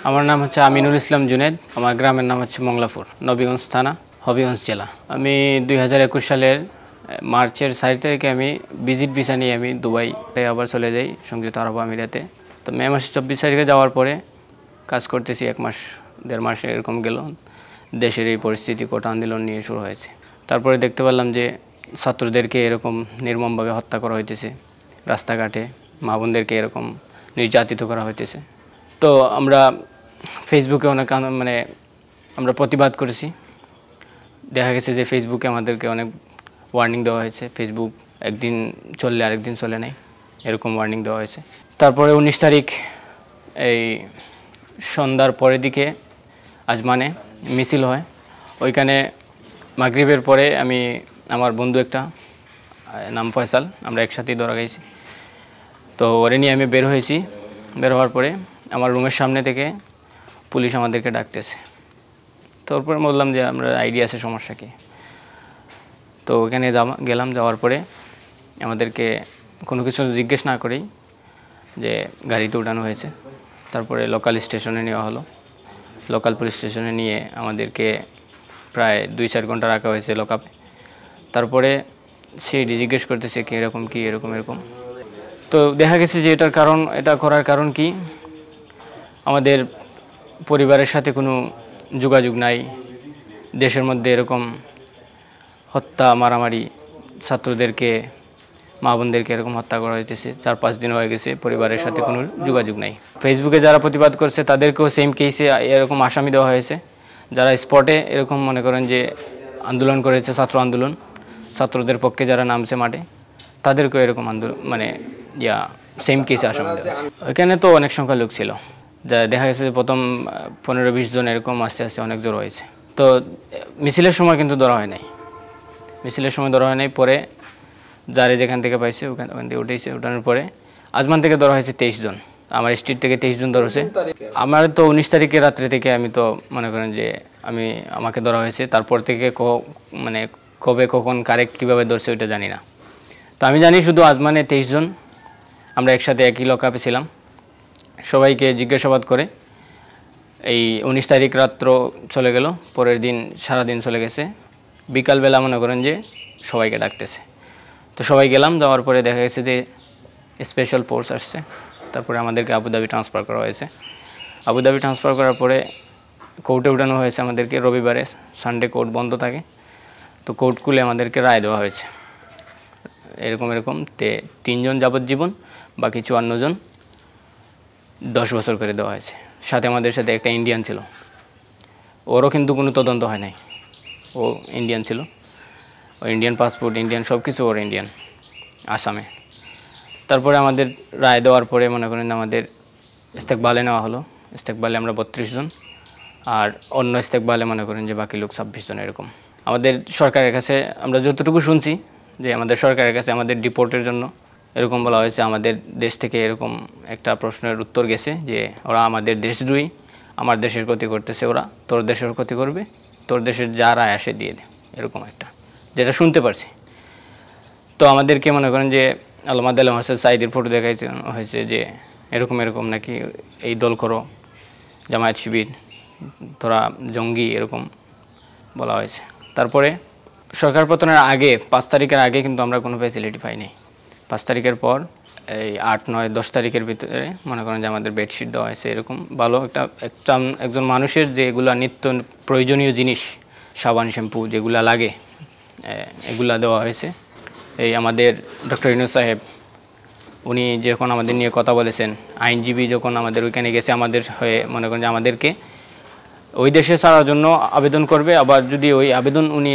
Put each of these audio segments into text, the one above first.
আমার নাম হচ্ছে আমিনুল ইসলাম জুনেদ। আমার গ্রামের নাম হচ্ছে মংলাপুর, নবীগঞ্জ থানা, হবিগঞ্জ জেলা। আমি 2021 সালের মার্চের 4 তারিখে আমি ভিজিট ভিসা নিয়ে আমি দুবাইতে আবার চলে যাই, সংযুক্ত আরব আমিরাতে। তো মে মাসের 24 তারিখে যাওয়ার পরে কাজ করতেছি 1 মাস 1.5 মাস এরকম গেল। দেশের এই পরিস্থিতি, কোটা আন্দোলন নিয়ে শুরু হয়েছে। তারপরে দেখতে পেলাম যে ছাত্রদেরকে এরকম নির্মমভাবে হত্যা করা হইতেছে, রাস্তাঘাটে মা বোনদেরকে এরকম নির্যাতিত করা হইতেছে। তো আমরা ফেসবুকে অনেক আমরা প্রতিবাদ করেছি। দেখা গেছে যে ফেসবুকে আমাদেরকে অনেক ওয়ার্নিং দেওয়া হয়েছে। ফেসবুক একদিন চললে আরেকদিন চলে নাই, এরকম ওয়ার্নিং দেওয়া হয়েছে। তারপরে 19 তারিখ এই সন্ধ্যার পরের দিকে আজমানে মিছিল হয়। ওইখানে মাগরিবের পরে আমি আমার বন্ধু একটা নাম ফয়সাল, আমরা একসাথেই ধরা গেছি। তো ওরে নিয়ে আমি বের হয়েছি। বের হওয়ার পরে আমার রুমের সামনে থেকে পুলিশ আমাদেরকে ডাকতেছে। তারপরে বললাম যে আমরা আইডিয়া আছে, সমস্যা কি। তো ওখানে গেলাম। যাওয়ার পরে আমাদেরকে কোনো কিছু জিজ্ঞেস না করেই যে গাড়িতে উঠানো হয়েছে। তারপরে লোকাল স্টেশনে নেওয়া হলো। লোকাল পুলিশ স্টেশনে নিয়ে আমাদেরকে প্রায় 2-4 ঘন্টা রাখা হয়েছে লকআপে। তারপরে সে জিজ্ঞেস করতেছে কি এরকম কি এরকম। তো দেখা গেছে যে এটা করার কারণ কি, আমাদের পরিবারের সাথে কোনো যোগাযোগ নাই। দেশের মধ্যে এরকম হত্যা, মারামারি, ছাত্রদেরকে, মা বোনদেরকে এরকম হত্যা করা হইতেছে। 4-5 দিন হয়ে গেছে, পরিবারের সাথে কোনো যোগাযোগ নাই। ফেসবুকে যারা প্রতিবাদ করছে তাদেরকেও সেম কেসে এরকম আসামি দেওয়া হয়েছে। যারা স্পটে এরকম মনে করেন যে আন্দোলন করেছে, ছাত্র আন্দোলন, ছাত্রদের পক্ষে যারা নামছে মাঠে, তাদেরকেও এরকম আন্দোলন সেম কেসে আসামি দেওয়া হয়েছে। ওইখানে তো অনেক সংখ্যা লোক ছিল। যা দেখা গেছে যে প্রথম 15-20 জন এরকম আস্তে আস্তে অনেক জোর হয়েছে। তো মিছিলের সময় কিন্তু ধরা হয় নাই। পরে যারে যেখান থেকে পাইছে ওখান থেকে উঠানোর পরে আজমান থেকে ধরা হয়েছে 23 জন। আমার স্ট্রিট থেকে 23 জন ধরেছে। আমার তো 19 তারিখে রাত্রে থেকে আমি তো মনে করেন যে আমাকে ধরা হয়েছে। তারপর থেকে কবে কখন কারেক্ট কীভাবে ধরছে ওইটা জানি না। তো আমি জানি শুধু আজমানে 23 জন আমরা একসাথে একই লকআপে ছিলাম। সবাইকে জিজ্ঞাসাবাদ করে এই 19 তারিখ রাত্র চলে গেল। পরের দিন সারাদিন চলে গেছে। বিকালবেলা মনে করেন যে সবাইকে ডাকতেছে। তো সবাই গেলাম। যাওয়ার পরে দেখা গেছে যে স্পেশাল ফোর্স আসছে। তারপরে আমাদেরকে আবুধাবি ট্রান্সফার করা হয়েছে। আবুধাবি ট্রান্সফার করার পরে কোর্টে উঠানো হয়েছে আমাদেরকে। রবিবারে, সানডে কোর্ট বন্ধ থাকে। তো কোর্ট খুলে আমাদেরকে রায় দেওয়া হয়েছে এরকম 3 জন যাবজ্জীবন, বাকি 54 জন 10 বছর করে দেওয়া হয়েছে। সাথে আমাদের সাথে একটা ইন্ডিয়ান ছিল, ওরও কিন্তু কোনো তদন্ত হয় নাই। ও ইন্ডিয়ান ছিল, ও ইন্ডিয়ান পাসপোর্ট, ইন্ডিয়ান সব কিছু, ওর ইন্ডিয়ান, আসামে। তারপরে আমাদের রায় দেওয়ার পরে মনে করেন আমাদের ইস্তেকবালে নেওয়া হলো। ইস্তেকবালে আমরা 32 জন, আর অন্য ইস্তেকবালে মনে করেন যে বাকি লোক 26 জন এরকম। আমাদের সরকারের কাছে আমরা যতটুকু শুনছি যে আমাদের সরকারের কাছে আমাদের ডিপোর্টের জন্য এরকম বলা হয়েছে। আমাদের দেশ থেকে এরকম একটা প্রশ্নের উত্তর গেছে যে ওরা আমাদের দেশদ্রোহী, আমার দেশের ক্ষতি করতেছে, ওরা তোর দেশের ক্ষতি করবে, তোর দেশের যা রায় আসে দিয়ে দে, এরকম একটা, যেটা শুনতে পারছি। তো আমাদেরকে মনে করেন যে আল্লামা দেলোয়ার হোসেন সাঈদীর ফটো দেখাইতে হয়েছে যে এরকম নাকি এই দল করো, জামায়াত শিবির, তোরা জঙ্গি, এরকম বলা হয়েছে। তারপরে সরকার পতনের আগে 5 তারিখের আগে কিন্তু আমরা কোনো ফ্যাসিলিটি পাইনি। 5 তারিখের পর এই 8, 9, 10 তারিখের ভিতরে মনে করেন যে আমাদের বেডশিট দেওয়া হয়েছে। এরকম ভালো একজন মানুষের যেগুলো নিত্য প্রয়োজনীয় জিনিস, সাবান, শ্যাম্পু যেগুলো লাগে, এগুলা দেওয়া হয়েছে। এই আমাদের ডক্টর ইউনূস সাহেব, উনি যখন আমাদের নিয়ে কথা বলেছেন, আইনজীবী যখন আমাদের ওইখানে গেছে আমাদের হয়ে, মনে করেন যে আমাদেরকে ওই দেশে ছাড়ার জন্য আবেদন করবে। আবার যদি ওই আবেদন উনি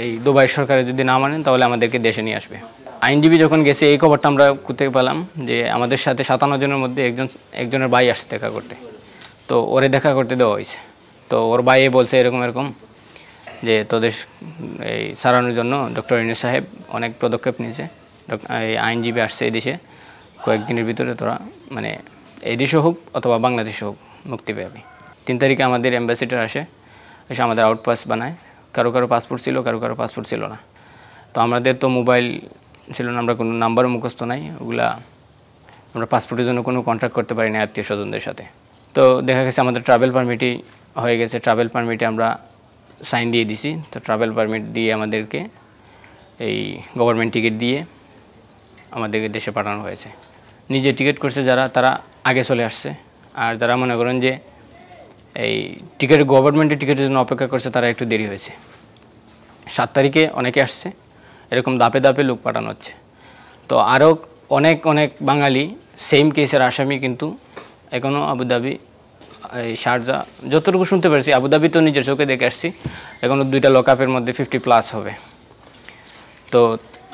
এই দুবাই সরকারে যদি না মানেন তাহলে আমাদেরকে দেশে নিয়ে আসবে। আইনজীবী যখন গেছে এই খবরটা আমরা কোথায় পেলাম যে আমাদের সাথে 57 জনের মধ্যে একজনের ভাই আসছে দেখা করতে। তো ওরে দেখা করতে দেওয়া হয়েছে। তো ওর ভাইয়ে বলছে এরকম যে তোদের এই সারানোর জন্য ডক্টর ইউনূস সাহেব অনেক পদক্ষেপ নিয়েছে। এই আইনজীবী আসছে এই দেশে, কয়েকদিনের ভিতরে তোরা এই দেশে হোক অথবা বাংলাদেশে হোক মুক্তি পাবে। 3 তারিখে আমাদের অ্যাম্বাসেডর এসে আমাদের আউটপাস বানায়। কারো পাসপোর্ট ছিল, কারো পাসপোর্ট ছিল না। তো আমাদের তো মোবাইল ছিল না, আমরা কোনো নাম্বারও মুখস্থ নাই। ওগুলা আমরা পাসপোর্টের জন্য কোনো কন্ট্যাক্ট করতে পারি না আত্মীয় স্বজনদের সাথে। তো দেখা গেছে আমাদের ট্রাভেল পারমিটই হয়ে গেছে, ট্রাভেল পারমিটে আমরা সাইন দিয়ে দিছি। তো ট্রাভেল পারমিট দিয়ে আমাদেরকে এই গভর্নমেন্ট টিকিট দিয়ে আমাদেরকে দেশে পাঠানো হয়েছে। নিজে টিকিট করছে যারা, তারা আগে চলে আসছে, আর যারা মনে করেন যে এই টিকিট গভর্নমেন্টের টিকিটের জন্য অপেক্ষা করছে তারা একটু দেরি হয়েছে। 7 তারিখে অনেকে আসছে, এরকম দাপে দাপে লোক পাঠানো হচ্ছে। তো আরও অনেক অনেক বাঙালি সেম কেসের আসামি কিন্তু এখনও আবুধাবি, এই শারজা, যতটুকু শুনতে পারছি, আবুধাবি তো নিজের চোখে দেখে আসছি, এখনও 2টা লকআপের মধ্যে 50+ হবে। তো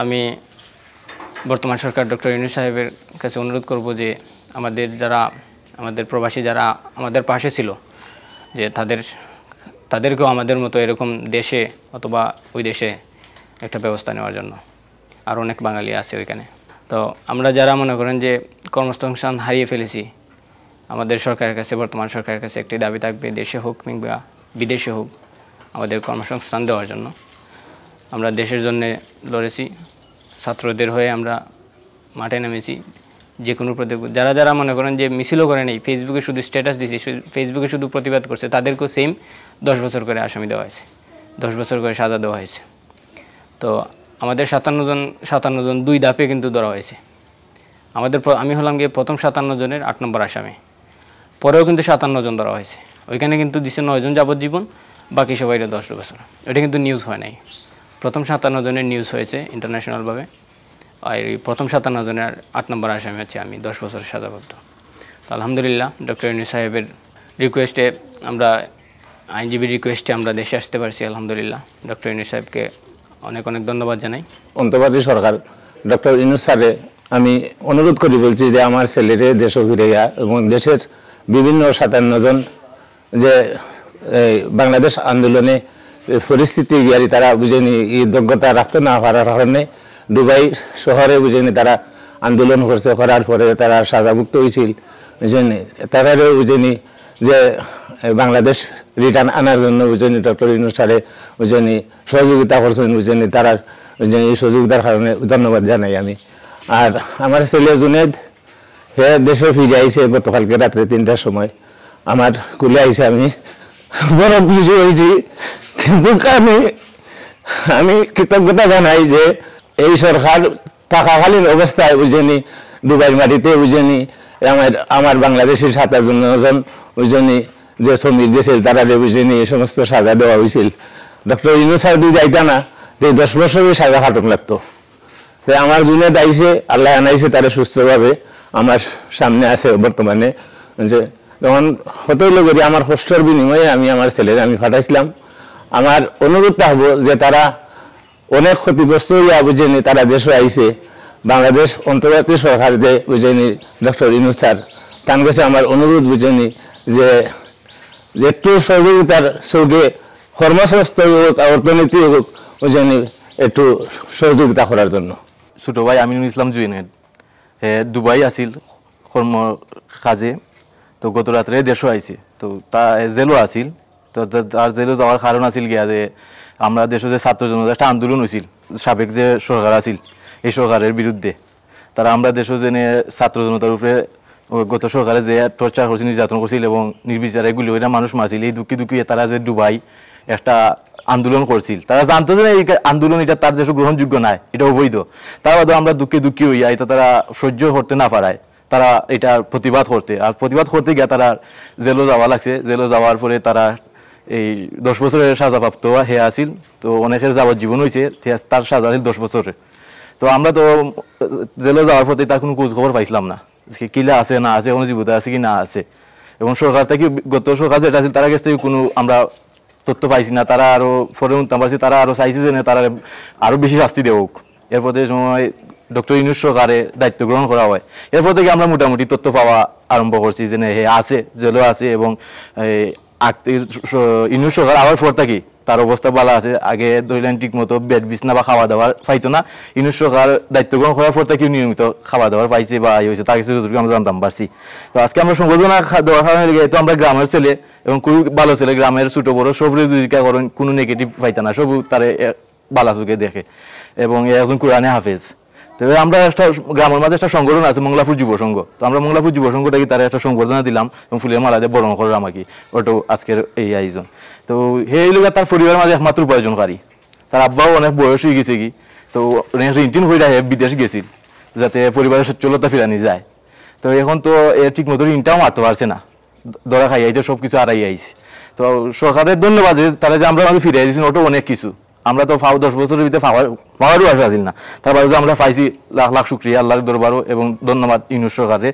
আমি বর্তমান সরকার ডক্টর ইউনূস সাহেবের কাছে অনুরোধ করব যে আমাদের প্রবাসী যারা আমাদের পাশে ছিল, যে তাদেরকেও আমাদের মতো এরকম দেশে অথবা ওই দেশে একটা ব্যবস্থা নেওয়ার জন্য। আর অনেক বাঙালি আছে ওইখানে। তো আমরা যারা মনে করেন যে কর্মসংস্থান হারিয়ে ফেলেছি, আমাদের সরকারের কাছে, বর্তমান সরকারের কাছে একটি দাবি থাকবে, দেশে হোক কিংবা বিদেশে হোক, আমাদের কর্মসংস্থান দেওয়ার জন্য। আমরা দেশের জন্য লড়েছি, ছাত্রদের হয়ে আমরা মাঠে নেমেছি। যে কোনো যারা যারা মনে করেন যে মিছিলও করে নেই, ফেসবুকে শুধু স্ট্যাটাস দিয়েছি, ফেসবুকে শুধু প্রতিবাদ করছে, তাদেরকেও সেম 10 বছর করে আসামি দেওয়া হয়েছে, 10 বছর করে সাজা দেওয়া হয়েছে। তো আমাদের 57 জন 2 ধাপে কিন্তু ধরা হয়েছে। আমি হলাম গিয়ে প্রথম 57 জনের 8 নম্বর আসামি, পরেও কিন্তু 57 জন ধরা হয়েছে। ওইখানে কিন্তু দিচ্ছে 9 জন যাবজ্জীবন, বাকি সবাইরা 10 বছর। এটা কিন্তু নিউজ হয় নাই। প্রথম 57 জনের নিউজ হয়েছে ইন্টারন্যাশনালভাবে, আর এই প্রথম 57 জনের 8 নম্বর আসামি হচ্ছে আমি, 10 বছরের সাজাপ্রাপ্ত। তো আলহামদুলিল্লাহ ডক্টর ইউনূস সাহেবের রিকোয়েস্টে, আমরা আইনজীবীর রিকোয়েস্টে আমরা দেশে আসতে পারছি। আলহামদুলিল্লাহ ডক্টর ইউনূস সাহেবকে অনেক অনেক ধন্যবাদ জানাই। অন্তর্বর্তী সরকার ডক্টর ইউনূস স্যারে আমি অনুরোধ করি বলছি যে আমার ছেলেরে দেশে ফিরে গিয়া এবং দেশের বিভিন্ন 57 জন যে বাংলাদেশ আন্দোলনে পরিস্থিতি গিয়ারি তারা বুঝেনি, এই যোগ্যতা রাখতে না পারার কারণে দুবাই শহরে বুঝেনি তারা আন্দোলন করছে, করার পরে তারা সাজাভুক্ত হয়েছিল, বুঝেনি তারাও বুঝেনি যে বাংলাদেশ রিটার্ন আনার জন্য বুঝেনি ডক্টর ইউনূস স্যারে বুঝেনি সহযোগিতা করছেন, বুঝেনি তারা এই সহযোগিতার কারণে ধন্যবাদ জানাই আমি। আর আমার ছেলে জুনেদ, হে দেশে ফিরে আইছে গতকালকে রাত্রে 3টার সময়, আমার কুলে আইছে, আমি বড় খুশি হয়েছি। কিন্তু আমি কৃতজ্ঞতা জানাই যে এই সরকার থাকাকালীন অবস্থায় বুঝেনি দুবাইয়ের মাটিতে বুঝেনি আমার বাংলাদেশের 57 জন বুঝেনি যে শ্রমিক গেছিল তারা বুঝেনি এই সমস্ত সাজা দেওয়া হয়েছিল। ডক্টর ইউনূস স্যার যদি যাইতা না, তো 10 বছরই সাজা খাটন লাগতো। তাই আমার জুনে দাইছে, আল্লাহ আনাইছে, তারা সুস্থভাবে আমার সামনে আছে বর্তমানে। যে তখন হতেইল করি আমার কষ্টের বিনিময়ে আমি আমার ছেলের আমি পাঠাইছিলাম। আমার অনুরোধ থাকবো যে তারা অনেক ক্ষতিগ্রস্ত হইয়া বুঝেনি তারা দেশে আইছে, বাংলাদেশ অন্তর্বর্তী সরকার যে বুঝেনি ডক্টর ইউনূস স্যার, তার কাছে আমার অনুরোধ বুঝেনি যে একটু সহযোগিতার সঙ্গে কর্মসংস্থান হোক, অর্থনীতি হোক, বুঝেনি একটু সহযোগিতা করার জন্য। ছোট ভাই আমিনুল ইসলাম জুয়েনেদ, দুবাই আসিল কর্ম কাজে, তো গত রাত্রে দেশও আইছে, তো তা জেলও আসিল। তো তার জেলে যাওয়ার কারণ আছিল গিয়া যে আমরা দেশে যে ছাত্র জনতা একটা আন্দোলন হয়েছিল সাবেক যে সরকার আছিল, এই সরকারের বিরুদ্ধে। তারা আমরা দেশে যে ছাত্র জনতার উপরে গত সরকারে যে টর্চার করছিল, নির্যাতন করছিল এবং নির্বিচারে গুলি করে মানুষ মারছিল, এই দুঃখী তারা যে দুবাই একটা আন্দোলন করছিল, তারা জানতো যে এই আন্দোলন এটা তার দেশে গ্রহণযোগ্য নাই, এটা অবৈধ। তার বাদেও আমরা দুঃখী হইয়া এটা তারা সহ্য করতে না পারায় তারা এটার প্রতিবাদ করতে গিয়ে তারা জেলও যাওয়া লাগছে। জেলও যাওয়ার পরে তারা এই 10 বছরের সাজাপ্রাপ্ত হে আসিল। তো অনেকের যাবজ্জীবন হয়েছে, তার সাজা আছিল 10 বছরের। তো আমরা তো জেলে যাওয়ার পথে তার কোনো খোঁজ খবর পাইছিলাম না, কিলা আছে না আছে, কোনো জীবিত আছে কি না আছে। এবং সরকার থেকে গত সরকার যেটা আছে তার কাছ থেকে কোনো আমরা তথ্য পাইছি না। তারা আরো পরে উঠতে পারছি, তারা আরো চাইছে যে তারা আরো বেশি শাস্তি দেওক। এরপর সময় ডক্টর ইউনূস সরকারে দায়িত্ব গ্রহণ করা হয়, এরপর থেকে আমরা মোটামুটি তথ্য পাওয়া আরম্ভ করছি যে হে আছে, জেলও আছে। এবং ইউনূস সরকার আবার পর থাকি তার অবস্থা ভালো আছে, আগে ধরলেন ঠিক মতো বেড বিছনা বা খাওয়া দাওয়া পাইতো না। ইউনূস সরকার দায়িত্ব গ্রহণ করার পর থেকে নিয়মিত খাওয়া দাওয়ার পাইছে বা হয়েছে, তার কিছু যতটুকু আমরা জানতাম পারছি। তো আজকে আমরা সংবর্ধনা দেওয়ার কারণে তো আমরা গ্রামের ছেলে এবং খুবই ভালো ছেলে, গ্রামের ছোট বড় সব জিজ্ঞাসা করেন, কোনো নেগেটিভ পাইতো না, সব তারা বালা চোখে দেখে। এবং একজন কোরআনে হাফেজ। তো তবে আমরা একটা গ্রামের মাঝে একটা সংগঠন আছে মংলাপুর যুব সংঘ, তো আমরা মংলাপুর যুব সংঘটাকে তারা একটা সংবর্ধনা দিলাম এবং ফুলের মালা দিয়ে বরণ করে আমাকে, ওটাও আজকের এই আয়োজন। তো সেই লোক তার পরিবারের মাঝে একমাত্র উপার্জনকারী, তার আব্বাও অনেক বয়স হয়ে গেছে কি, তো রিন্টিন হয়ে বিদেশ গেছিল যাতে পরিবারের সচ্ছলতা ফিরানি যায়। তো এখন তো ঠিক মতো ঋণটাও মারতে পারছে না, ধরা খাই আইছে সব কিছু আড়াই আইছে। তো সরকারের ধন্যবাদ যে তারা যে আমরা ফিরে দিয়েছেন, ওটাও অনেক কিছু। আমরা তো 10 বছরের ভিতরে পাওয়ারও আসা না, তারপরে যে আমরা পাইছি লাখ লাখ শুক্রিয়া আল্লাহর দরবারও এবং ধন্যবাদ ইউনুস সরকারের।